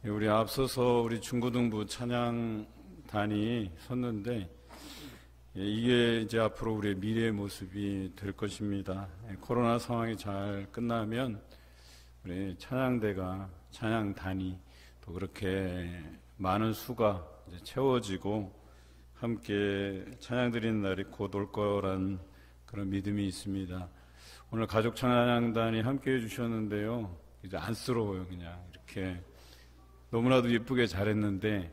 우리 앞서서 우리 중고등부 찬양단이 섰는데 이게 이제 앞으로 우리의 미래의 모습이 될 것입니다. 코로나 상황이 잘 끝나면 우리 찬양단이 또 그렇게 많은 수가 이제 채워지고 함께 찬양 드리는 날이 곧 올 거란 그런 믿음이 있습니다. 오늘 가족 찬양단이 함께 해주셨는데요. 이제 안쓰러워요. 그냥 이렇게 너무나도 예쁘게 잘했는데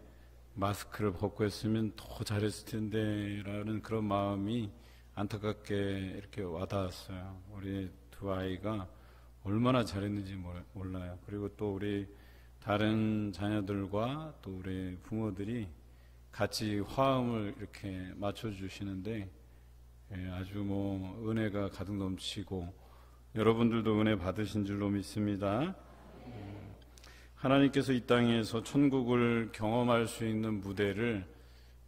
마스크를 벗고 했으면 더 잘했을 텐데 라는 그런 마음이 안타깝게 이렇게 와닿았어요. 우리 두 아이가 얼마나 잘했는지 몰라요. 그리고 또 우리 다른 자녀들과 또 우리 부모들이 같이 화음을 이렇게 맞춰주시는데 아주 은혜가 가득 넘치고 여러분들도 은혜 받으신 줄로 믿습니다. 하나님께서 이 땅에서 천국을 경험할 수 있는 무대를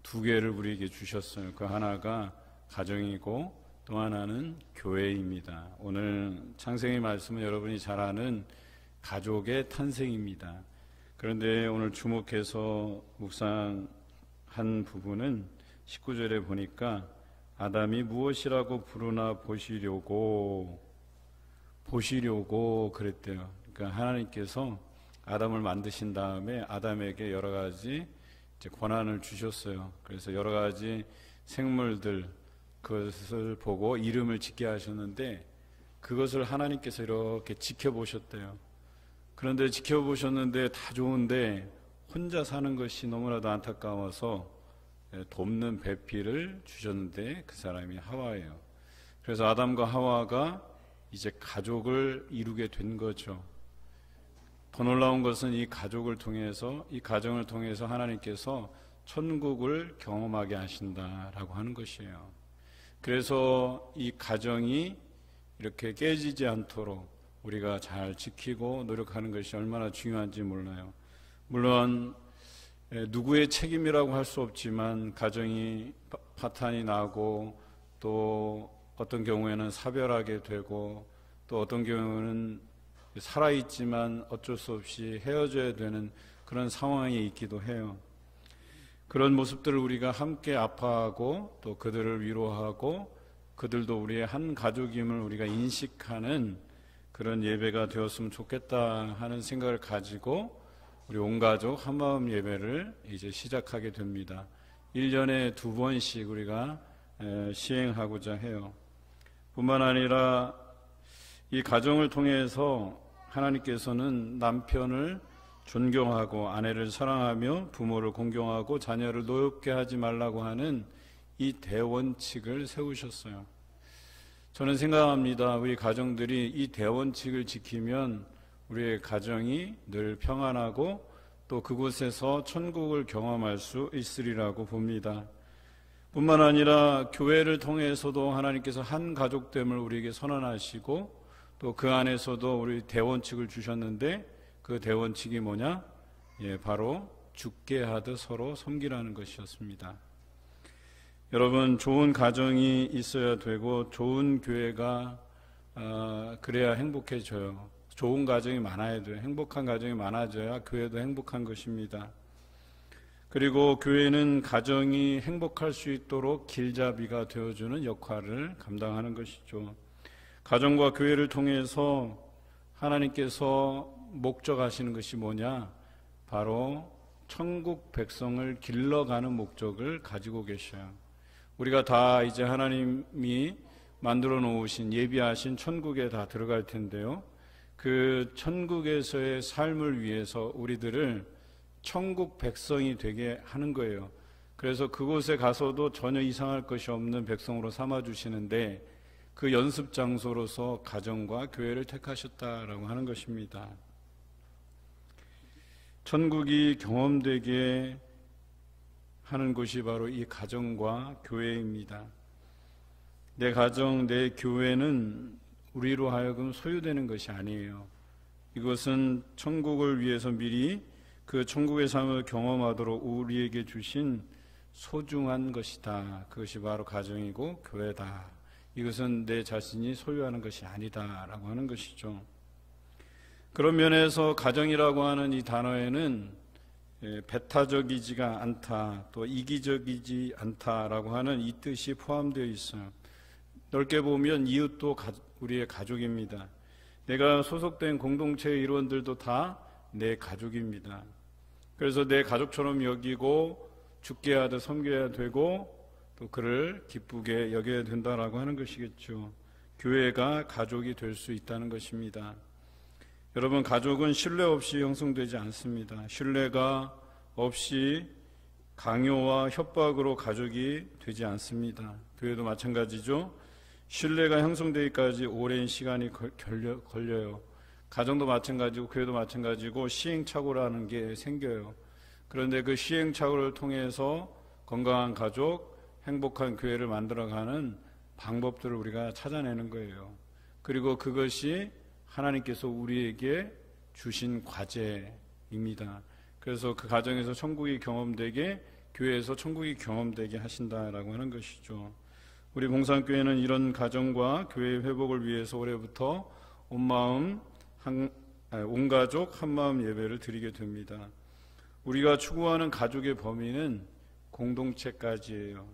두 개를 우리에게 주셨어요. 그 하나가 가정이고 또 하나는 교회입니다. 오늘 창세기 말씀은 여러분이 잘 아는 가족의 탄생입니다. 그런데 오늘 주목해서 묵상한 부분은 19절에 보니까 아담이 무엇이라고 부르나 보시려고 그랬대요. 그러니까 하나님께서 아담을 만드신 다음에 아담에게 여러 가지 이제 권한을 주셨어요. 그래서 여러 가지 생물들 그것을 보고 이름을 짓게 하셨는데 그것을 하나님께서 이렇게 지켜보셨대요. 그런데 지켜보셨는데 다 좋은데 혼자 사는 것이 너무나도 안타까워서 돕는 배필을 주셨는데 그 사람이 하와예요. 그래서 아담과 하와가 이제 가족을 이루게 된 거죠. 더 놀라운 것은 이 가족을 통해서, 이 가정을 통해서 하나님께서 천국을 경험하게 하신다라고 하는 것이에요. 그래서 이 가정이 이렇게 깨지지 않도록 우리가 잘 지키고 노력하는 것이 얼마나 중요한지 몰라요. 물론 누구의 책임이라고 할 수 없지만 가정이 파탄이 나고 또 어떤 경우에는 사별하게 되고 또 어떤 경우는 살아있지만 어쩔 수 없이 헤어져야 되는 그런 상황이 있기도 해요. 그런 모습들을 우리가 함께 아파하고 또 그들을 위로하고 그들도 우리의 한 가족임을 우리가 인식하는 그런 예배가 되었으면 좋겠다 하는 생각을 가지고 우리 온 가족 한마음 예배를 이제 시작하게 됩니다. 1년에 2번씩 우리가 시행하고자 해요. 뿐만 아니라 이 가정을 통해서 하나님께서는 남편을 존경하고 아내를 사랑하며 부모를 공경하고 자녀를 노엽게 하지 말라고 하는 이 대원칙을 세우셨어요. 저는 생각합니다. 우리 가정들이 이 대원칙을 지키면 우리의 가정이 늘 평안하고 또 그곳에서 천국을 경험할 수 있으리라고 봅니다. 뿐만 아니라 교회를 통해서도 하나님께서 한 가족됨을 우리에게 선언하시고 또 그 안에서도 우리 대원칙을 주셨는데 그 대원칙이 뭐냐? 바로 죽게 하듯 서로 섬기라는 것이었습니다. 여러분, 좋은 가정이 있어야 되고 좋은 교회가 그래야 행복해져요. 좋은 가정이 많아야 돼요. 행복한 가정이 많아져야 교회도 행복한 것입니다. 그리고 교회는 가정이 행복할 수 있도록 길잡이가 되어주는 역할을 감당하는 것이죠. 가정과 교회를 통해서 하나님께서 목적하시는 것이 뭐냐? 바로 천국 백성을 길러가는 목적을 가지고 계셔요. 우리가 다 이제 하나님이 만들어 놓으신 예비하신 천국에 다 들어갈 텐데요. 그 천국에서의 삶을 위해서 우리들을 천국 백성이 되게 하는 거예요. 그래서 그곳에 가서도 전혀 이상할 것이 없는 백성으로 삼아주시는데 그 연습 장소로서 가정과 교회를 택하셨다라고 하는 것입니다. 천국이 경험되게 하는 곳이 바로 이 가정과 교회입니다. 내 가정, 내 교회는 우리로 하여금 소유되는 것이 아니에요. 이것은 천국을 위해서 미리 그 천국의 삶을 경험하도록 우리에게 주신 소중한 것이다. 그것이 바로 가정이고 교회다. 이것은 내 자신이 소유하는 것이 아니다라고 하는 것이죠. 그런 면에서 가정이라고 하는 이 단어에는 배타적이지가 않다, 또 이기적이지 않다라고 하는 이 뜻이 포함되어 있어요. 넓게 보면 이웃도 우리의 가족입니다. 내가 소속된 공동체의 일원들도 다 내 가족입니다. 그래서 내 가족처럼 여기고 죽게 하듯 섬겨야 되고 또 그를 기쁘게 여겨야 된다라고 하는 것이겠죠. 교회가 가족이 될 수 있다는 것입니다. 여러분, 가족은 신뢰 없이 형성되지 않습니다. 신뢰가 없이 강요와 협박으로 가족이 되지 않습니다. 교회도 마찬가지죠. 신뢰가 형성되기까지 오랜 시간이 걸려요. 가정도 마찬가지고 교회도 마찬가지고 시행착오라는 게 생겨요. 그런데 그 시행착오를 통해서 건강한 가족, 행복한 교회를 만들어가는 방법들을 우리가 찾아내는 거예요. 그리고 그것이 하나님께서 우리에게 주신 과제입니다. 그래서 그 가정에서 천국이 경험되게, 교회에서 천국이 경험되게 하신다라고 하는 것이죠. 우리 봉산교회는 이런 가정과 교회의 회복을 위해서 올해부터 온 가족 한마음 예배를 드리게 됩니다. 우리가 추구하는 가족의 범위는 공동체까지예요.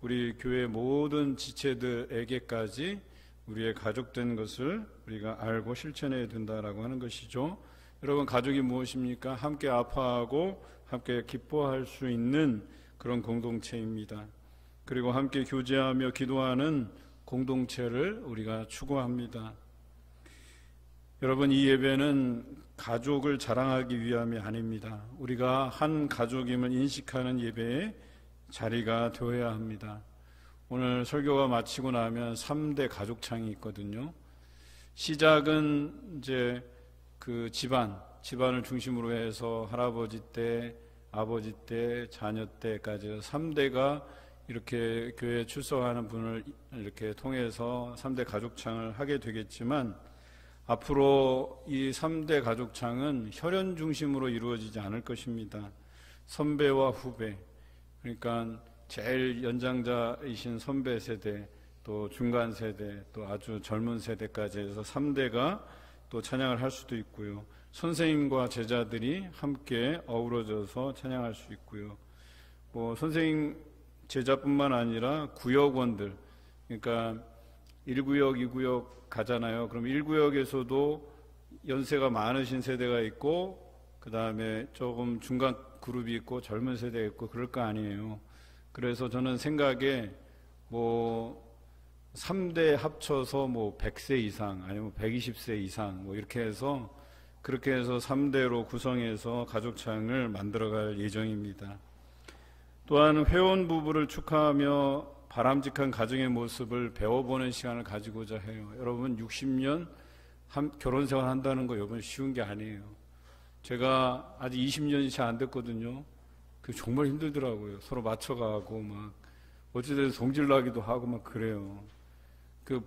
우리 교회 모든 지체들에게까지 우리의 가족된 것을 우리가 알고 실천해야 된다라고 하는 것이죠. 여러분, 가족이 무엇입니까? 함께 아파하고 함께 기뻐할 수 있는 그런 공동체입니다. 그리고 함께 교제하며 기도하는 공동체를 우리가 추구합니다. 여러분, 이 예배는 가족을 자랑하기 위함이 아닙니다. 우리가 한 가족임을 인식하는 예배의 자리가 되어야 합니다. 오늘 설교가 마치고 나면 3대 가족창이 있거든요. 시작은 이제 그 집안을 중심으로 해서 할아버지 때, 아버지 때, 자녀 때까지 3대가 이렇게 교회에 출석하는 분을 이렇게 통해서 3대 가족창을 하게 되겠지만, 앞으로 이 3대 가족창은 혈연 중심으로 이루어지지 않을 것입니다. 선배와 후배, 그러니까 제일 연장자이신 선배 세대, 또 중간 세대, 또 아주 젊은 세대까지 해서 3대가 또 찬양을 할 수도 있고요. 선생님과 제자들이 함께 어우러져서 찬양할 수 있고요. 선생님, 제자뿐만 아니라 구역원들, 그러니까 1구역, 2구역 가잖아요. 그럼 1구역에서도 연세가 많으신 세대가 있고, 그 다음에 조금 중간 그룹이 있고, 젊은 세대가 있고, 그럴 거 아니에요. 그래서 저는 생각에 3대 합쳐서 100세 이상, 아니면 120세 이상, 이렇게 해서, 그렇게 해서 3대로 구성해서 가족창을 만들어갈 예정입니다. 또한 회원 부부를 축하하며 바람직한 가정의 모습을 배워보는 시간을 가지고자 해요. 여러분, 60년 결혼 생활 한다는 거 여러분 쉬운 게 아니에요. 제가 아직 20년이 채 안 됐거든요. 그게 정말 힘들더라고요. 서로 맞춰가고 어찌됐든 성질나기도 하고 그래요.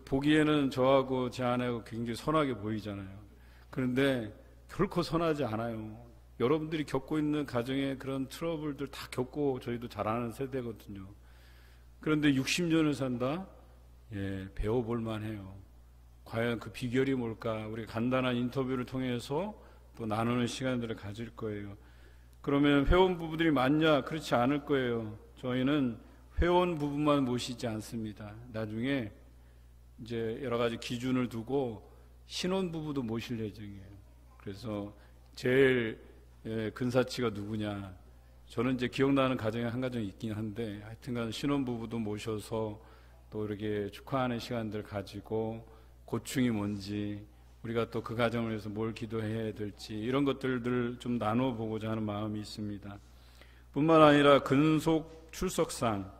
보기에는 저하고 제 아내하고 굉장히 선하게 보이잖아요. 그런데 결코 선하지 않아요. 여러분들이 겪고 있는 가정의 그런 트러블들 다 겪고 저희도 잘 아는 세대거든요. 그런데 60년을 산다? 배워볼 만해요. 과연 그 비결이 뭘까? 우리 간단한 인터뷰를 통해서 또 나누는 시간들을 가질 거예요. 그러면 회원 부부들이 많냐? 그렇지 않을 거예요. 저희는 회원 부부만 모시지 않습니다. 나중에 이제 여러 가지 기준을 두고 신혼 부부도 모실 예정이에요. 그래서 제일 근사치가 누구냐? 저는 이제 기억나는 가정이 한 가정이 있긴 한데, 하여튼간 신혼부부도 모셔서 또 이렇게 축하하는 시간들 가지고 고충이 뭔지, 우리가 또 그 가정을 위해서 뭘 기도해야 될지, 이런 것들을 좀 나눠보고자 하는 마음이 있습니다. 뿐만 아니라 근속 출석상,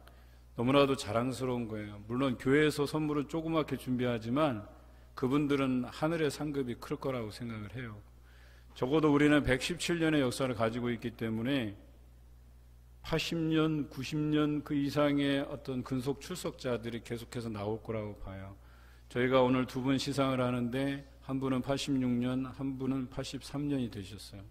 너무나도 자랑스러운 거예요. 물론 교회에서 선물을 조그맣게 준비하지만 그분들은 하늘의 상급이 클 거라고 생각을 해요. 적어도 우리는 117년의 역사를 가지고 있기 때문에 80년, 90년 그 이상의 어떤 근속 출석자들이 계속해서 나올 거라고 봐요. 저희가 오늘 두 분 시상을 하는데 한 분은 86년, 한 분은 83년이 되셨어요.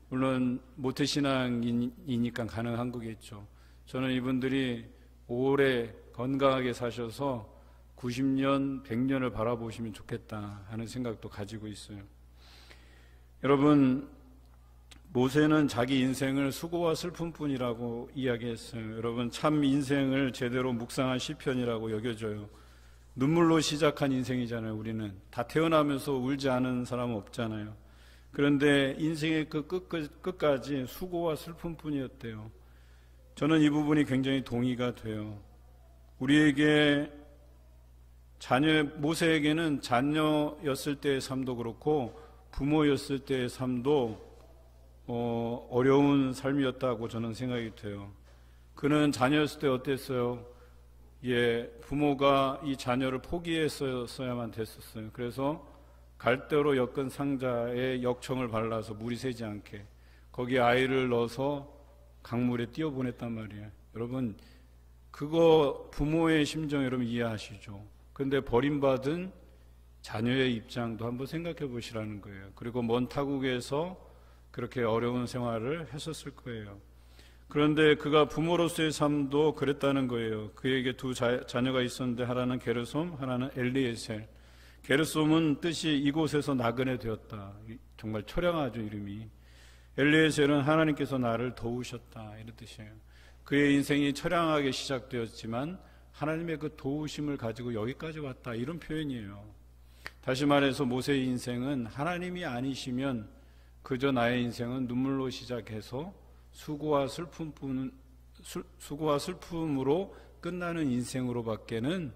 물론 모태신앙이니까 가능한 거겠죠. 저는 이분들이 오래 건강하게 사셔서 90년, 100년을 바라보시면 좋겠다 하는 생각도 가지고 있어요. 여러분, 모세는 자기 인생을 수고와 슬픔뿐이라고 이야기했어요. 여러분, 참 인생을 제대로 묵상한 시편이라고 여겨져요. 눈물로 시작한 인생이잖아요. 우리는 다 태어나면서 울지 않은 사람은 없잖아요. 그런데 인생의 그 끝까지 수고와 슬픔뿐이었대요. 저는 이 부분이 굉장히 동의가 돼요. 우리에게 모세에게는 자녀였을 때의 삶도 그렇고 부모였을 때의 삶도 어려운 삶이었다고 저는 생각이 돼요. 그는 자녀였을 때 어땠어요? 부모가 이 자녀를 포기했어야만 됐었어요. 그래서 갈대로 엮은 상자에 역청을 발라서 물이 새지 않게 거기에 아이를 넣어서 강물에 띄워보냈단 말이에요. 여러분, 그거 부모의 심정 여러분 이해하시죠? 그런데 버림받은 자녀의 입장도 한번 생각해 보시라는 거예요. 그리고 먼 타국에서 그렇게 어려운 생활을 했었을 거예요. 그런데 그가 부모로서의 삶도 그랬다는 거예요. 그에게 두 자녀가 있었는데 하나는 게르솜, 하나는 엘리에셀. 게르솜은 뜻이 이곳에서 나그네 되었다. 정말 처량하죠, 이름이. 엘리에셀은 하나님께서 나를 도우셨다, 이런 뜻이에요. 그의 인생이 처량하게 시작되었지만 하나님의 그 도우심을 가지고 여기까지 왔다, 이런 표현이에요. 다시 말해서 모세의 인생은 하나님이 아니시면 그저 나의 인생은 눈물로 시작해서 수고와 슬픔으로 끝나는 인생으로밖에는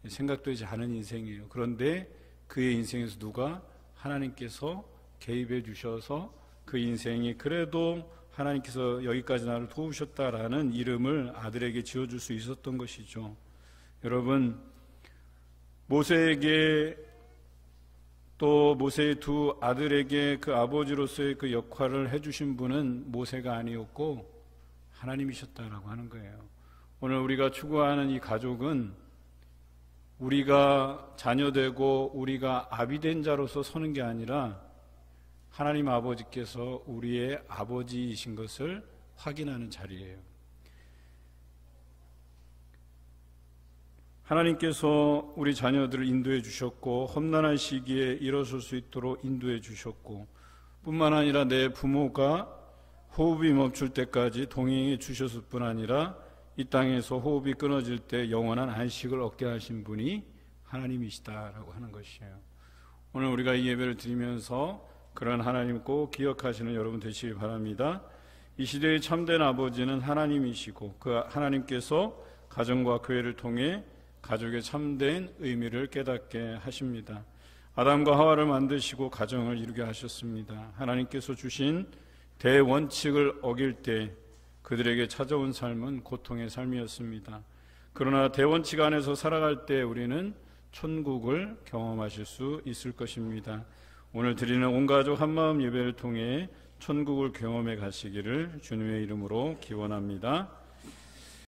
생각되지 않은 인생이에요. 그런데 그의 인생에서 누가 하나님께서 개입해 주셔서 그 인생이 그래도 하나님께서 여기까지 나를 도우셨다라는 이름을 아들에게 지어줄 수 있었던 것이죠. 여러분, 모세에게 또 모세의 두 아들에게 그 아버지로서의 그 역할을 해주신 분은 모세가 아니었고 하나님이셨다라고 하는 거예요. 오늘 우리가 추구하는 이 가족은 우리가 자녀되고 우리가 아비된 자로서 서는 게 아니라 하나님 아버지께서 우리의 아버지이신 것을 확인하는 자리예요. 하나님께서 우리 자녀들을 인도해 주셨고 험난한 시기에 일어설 수 있도록 인도해 주셨고 뿐만 아니라 내 부모가 호흡이 멈출 때까지 동행해 주셨을 뿐 아니라 이 땅에서 호흡이 끊어질 때 영원한 안식을 얻게 하신 분이 하나님이시다라고 하는 것이에요. 오늘 우리가 이 예배를 드리면서 그런 하나님 꼭 기억하시는 여러분 되시기 바랍니다. 이 시대의 참된 아버지는 하나님이시고 그 하나님께서 가정과 교회를 통해 가족의 참된 의미를 깨닫게 하십니다. 아담과 하와를 만드시고 가정을 이루게 하셨습니다. 하나님께서 주신 대원칙을 어길 때 그들에게 찾아온 삶은 고통의 삶이었습니다. 그러나 대원칙 안에서 살아갈 때 우리는 천국을 경험하실 수 있을 것입니다. 오늘 드리는 온 가족 한마음 예배를 통해 천국을 경험해 가시기를 주님의 이름으로 기원합니다.